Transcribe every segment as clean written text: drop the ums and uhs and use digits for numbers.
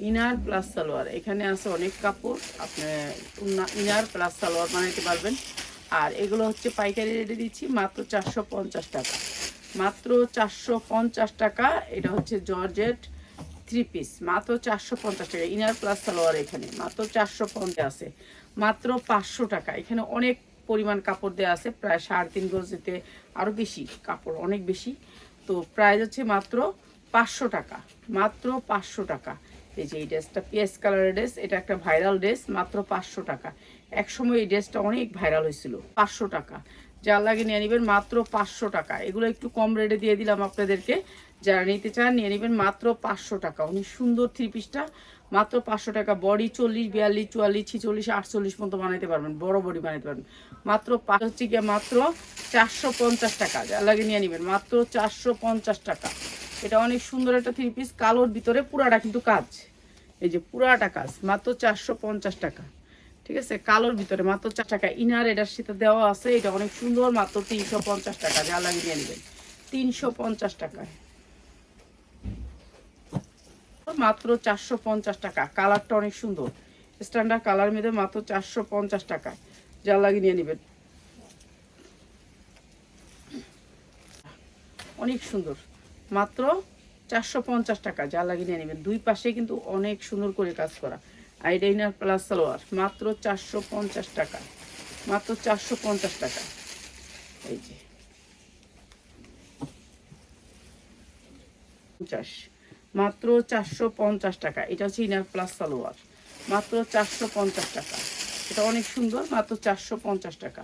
Inner plus salwar, এখানে আছে অনেক কাপড়, আপনি ইনার প্লাস সালোয়ার বানাইতে পারবেন। আর এগুলো হচ্ছে পাইকারি রেটে দিচ্ছি মাত্র 450 টাকা, মাত্র 450 টাকা। এটা হচ্ছে জর্জেট 3 পিস, মাত্র 450 টাকা। ইনার প্লাস সালোয়ার এখানে মাত্র 450 আছে, মাত্র 500 টাকা। এখানে অনেক পরিমাণ কাপড় দেওয়া আছে, প্রায় 3.5 গজেতে আরও বেশি কাপড়, অনেক বেশি। তো প্রাইস হচ্ছে মাত্র 500 টাকা, মাত্র 500 টাকা। এই যে এই ড্রেসটা পিএস কালারের ড্রেস, এটা একটা ভাইরাল ড্রেস, মাত্র 500 টাকা। এক সময় এই ড্রেসটা অনেক ভাইরাল হয়েছিল। 500 টাকা, যার লাগে নিয়ে নেবেন মাত্র 500 টাকা। এগুলো একটু কম রেটে দিয়ে দিলাম আপনাদেরকে, যারা নিতে চান নিয়ে নেবেন মাত্র 500 টাকা। অনেক সুন্দর 3 পিসটা মাত্র 500 টাকা। বডি 40, 42, 44, 46, 48 পর্যন্ত বানাইতে পারবেন, বড় বডি বানাইতে পারবেন। মাত্র হচ্ছে গিয়ে মাত্র 450 টাকা, যার লাগে নিয়ে নেবেন মাত্র 450 টাকা। এটা অনেক সুন্দর একটা 3 পিস, কালোর ভিতরে পুরাটা কিন্তু কাজ, এই যে পুরাটা কাজ, মাত্র 450 টাকা। ঠিক আছে, কালোর ভিতরে মাত্র 4 টাকা। ইনার এটার সাথে দেওয়া আছে, এটা অনেক সুন্দর, মাত্র 350 টাকা, যা লাগিয়ে নিয়ে নেবেন 350 টাকায়, মাত্র 450 টাকা। কালারটা অনেক সুন্দর, স্ট্যান্ডার্ড কালার মধ্যে মাত্র 450 টাকা, যা লাগিয়ে নিয়ে নেবেন। অনেক সুন্দর, মাত্র 450 টাকা, যা লাগিয়ে নিয়ে নেবেন। দুই পাশে কিন্তু অনেক সুন্দর করে কাজ করা। আইডাইনার প্লাস সালোয়ার মাত্র 450 টাকা, মাত্র 450 টাকা। এই যে 50, মাত্র 450 টাকা। এটা হচ্ছে ইনার প্লাস সালোয়ার, মাত্র 450 টাকা। এটা অনেক সুন্দর, মাত্র 450 টাকা।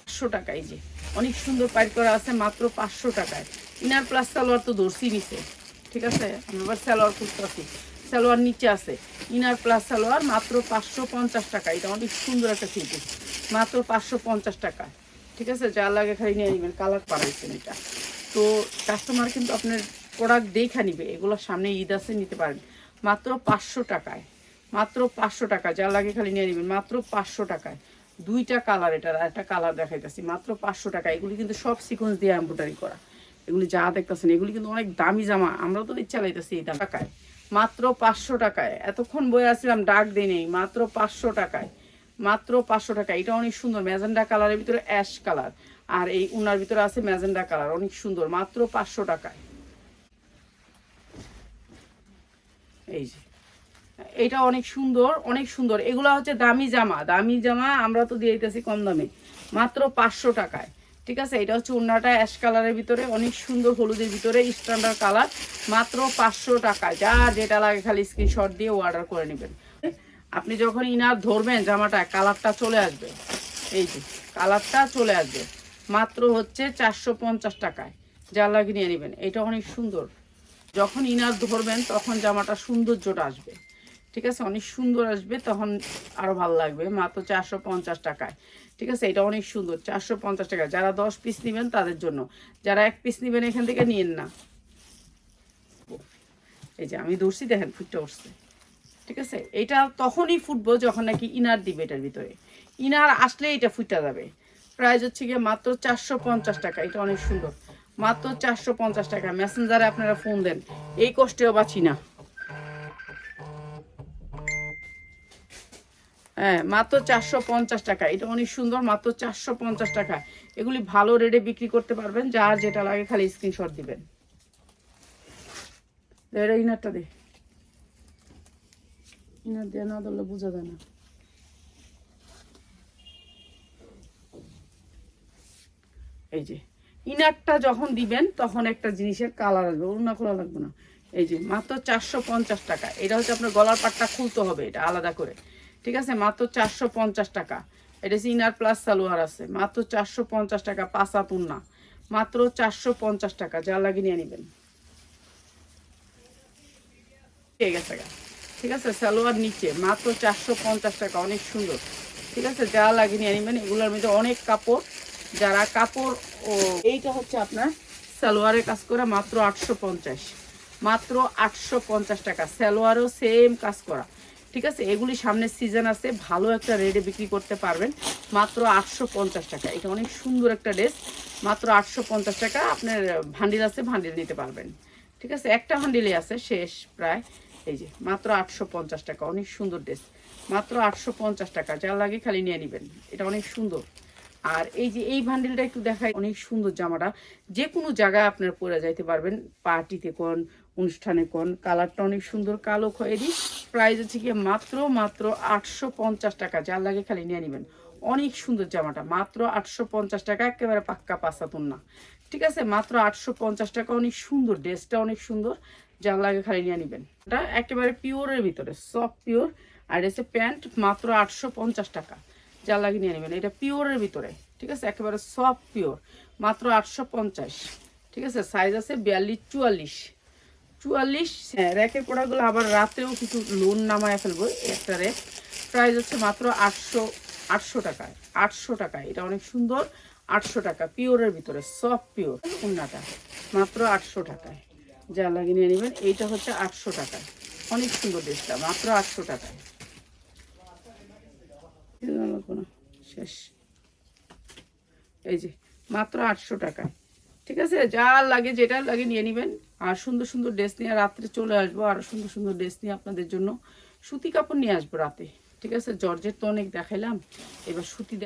500 টাকা। এই যে অনেক সুন্দর পাইট করা আছে, মাত্র 500 টাকায়। ইনার প্লাস সালোয়ার তো দর্শি নিচে, ঠিক আছে, আমি আবার সালোয়ার খুঁজতেছি, সালোয়ার নিচে আছে। ইনার প্লাস সালোয়ার মাত্র 550 টাকা। এটা অনেক সুন্দর একটা থ্রি পিস, মাত্র 550 টাকা। ঠিক আছে, যা লাগে খালি নিয়ে নেবেন। কালার পাঠাইছেন এটা, তো কাস্টমার কিন্তু আপনার প্রোডাক্ট দেখা নিবে, এগুলোর সামনে ঈদ আছে, নিতে পারেন মাত্র 500 টাকায়, মাত্র 500 টাকা। যা লাগে খালি নিয়ে নেবেন মাত্র 500 টাকায়। দুইটা কালার, এটার একটা কালার দেখাইতেছি, মাত্র 500 টাকা। এগুলি কিন্তু সব সিকোয়েন্স দিয়ে এমব্রয়ডারি করা, এগুলি যা দেখতেছেন এগুলি কিন্তু অনেক দামি জামা, আমরাও তো চালাইতেছি এই দাম টাকায়, মাত্র 500 টাকায়। এতক্ষণ বয়ে আসছিলাম ডাক দিই নেই, মাত্র 500 টাকায়, মাত্র 500 টাকা। এটা অনেক সুন্দর, ম্যাজেন্ডা কালারের ভিতরে অ্যাশ কালার, আর এই উনার ভিতরে আছে ম্যাজেন্ডা কালার, অনেক সুন্দর, মাত্র 500 টাকায়। এই যে এটা অনেক সুন্দর, অনেক সুন্দর। এগুলো হচ্ছে দামি জামা, দামি জামা আমরা তো দিয়ে দিতেছি কম দামে, মাত্র 500 টাকায়। ঠিক আছে, এটা হচ্ছে ওড়নাটা অ্যাশ কালারের ভিতরে, অনেক সুন্দর হলুদের ভিতরে স্ট্যান্ডার্ড কালার, মাত্র 500 টাকায়। যার যেটা লাগে খালি স্ক্রিনশট দিয়ে অর্ডার করে নেবেন। আপনি যখন ইনার ধরবেন জামাটা, কালারটা চলে আসবে, এই যে কালারটা চলে আসবে, মাত্র হচ্ছে 450 টাকায়, যা লাগে নিয়ে নেবেন। এটা অনেক সুন্দর, যখন ইনার ধরবেন তখন জামাটা সৌন্দর্যটা আসবে, ঠিক আছে, অনেক সুন্দর আসবে, তখন আরো ভালো লাগবে। মাত্র 450 টাকায়। ঠিক আছে, এটা অনেক সুন্দর, 450 টাকা। যারা 10 পিস নেবেন তাদের জন্য, যারা 1 পিস নেবেন এখান থেকে নিয়েন না। এই যে আমি ধরছি, দেখেন ফুটটা উঠছে। ঠিক আছে, এটা তখনই ফুটবো যখন নাকি ইনার দিবে এটার ভিতরে, ইনার আসলে এটা ফুটা যাবে। প্রাইস হচ্ছে গিয়ে মাত্র 450 টাকা। এটা অনেক সুন্দর, মাত্র 450 টাকা। মেসেঞ্জারে আপনারা ফোন দেন, এই কষ্টেও বাঁচি না। হ্যাঁ, মাত্র 450 টাকা। এটা অনেক সুন্দর, মাত্র 450 টাকা। এগুলি ভালো রেটে বিক্রি করতে পারবেন, যার যেটা লাগে খালি স্ক্রিনশট দিবেন। এটা ইনারটা দে, ইনার দিয়ে না ধরলে বোঝা যায় না। এই যে ইনারটা যখন দিবেন তখন একটা জিনিসের কালার আসবে, ওড়না খোলা লাগবে না। এই যে মাত্র 450 টাকা। এটা হচ্ছে আপনার গলার পাটটা খুলতে হবে, এটা আলাদা করে। ঠিক আছে, মাত্র 450 টাকা। এটা হচ্ছে ইনার প্লাস সালোয়ার আছে, মাত্র 450 টাকা। পাঁচা তুন্না, মাত্র 450 টাকা, যা লাগে নিয়ে নেবেন। ঠিক আছে, ঠিক আছে, সালোয়ার নিচে মাত্র 450 টাকা, অনেক সুন্দর। ঠিক আছে, যা লাগে নিয়ে নেবেন। এগুলোর মধ্যে অনেক কাপড়, যারা কাপড় ও এইটা হচ্ছে আপনার সালোয়ারের কাজ করা, মাত্র 850, মাত্র 850 টাকা। সালোয়ারও সেম কাজ করা, ঠিক আছে, এগুলি সামনে সিজন আছে, ভালো একটা রেটে বিক্রি করতে পারবেন মাত্র 850 টাকা। এটা অনেক সুন্দর একটা ড্রেস, মাত্র 850 টাকা। আপনার ভান্ডিল আছে, ভান্ডিল নিতে পারবেন। ঠিক আছে, একটা ভান্ডিলে আছে, শেষ প্রায়। এই যে মাত্র 850 টাকা, অনেক সুন্দর ড্রেস, মাত্র 850 টাকা। যা লাগে খালি নিয়ে নেবেন, এটা অনেক সুন্দর। আর এই যে এই ভান্ডিলটা একটু দেখাই, অনেক সুন্দর জামাটা, যে কোনো জায়গায় আপনার পরে যাইতে পারবেন, পার্টিতে কোন, অনুষ্ঠানে কোন। কালারটা অনেক সুন্দর, কালো খয়েরি। প্রাইস হচ্ছে কি মাত্র 850 টাকা। যার লাগে খালি নিয়ে নেবেন, অনেক সুন্দর জামাটা, মাত্র 850 টাকা, একেবারে পাক্কা পাসাতুন না। ঠিক আছে, মাত্র 850 টাকা, অনেক সুন্দর ড্রেসটা, অনেক সুন্দর। যার লাগে খালি নিয়ে নেবেন। এটা একেবারে পিওরের ভিতরে, সফট পিওর। আর এসে প্যান্ট মাত্র 850 টাকা। যা লাগে নিয়ে নেবেন, এটা পিওরের ভিতরে। ঠিক আছে, একেবারে সফট পিওর, মাত্র 850। ঠিক আছে, সাইজ আছে 42, 44, 44। হ্যাঁ, র্যাকের প্রোডাক্টগুলো আবার রাতেও কিছু লোন নামায় ফেলবো। একটা র্যাক প্রাইস হচ্ছে মাত্র 800 টাকায়। 800 টাকায়, এটা অনেক সুন্দর। 800 টাকা, পিওরের ভিতরে, সফট পিওর। উন্নাটা মাত্র 800 টাকায়। যা লাগে নিয়ে নেবেন। এইটা হচ্ছে 800 টাকায়, অনেক সুন্দর ড্রেসটা, মাত্র 800 টাকায়। শেষ, এই যে মাত্র 800 টাকায়। ঠিক আছে, যা লাগে যেটা লাগে নিয়ে নেবেন। আর সুন্দর সুন্দর ড্রেস নিয়ে রাত্রে চলে আসবো, আর সুন্দর সুন্দর ড্রেস নিয়ে আপনাদের জন্য সুতি কাপড় নিয়ে আসবো রাতে। ঠিক আছে, জর্জের তো অনেক দেখাইলাম, এবার সুতি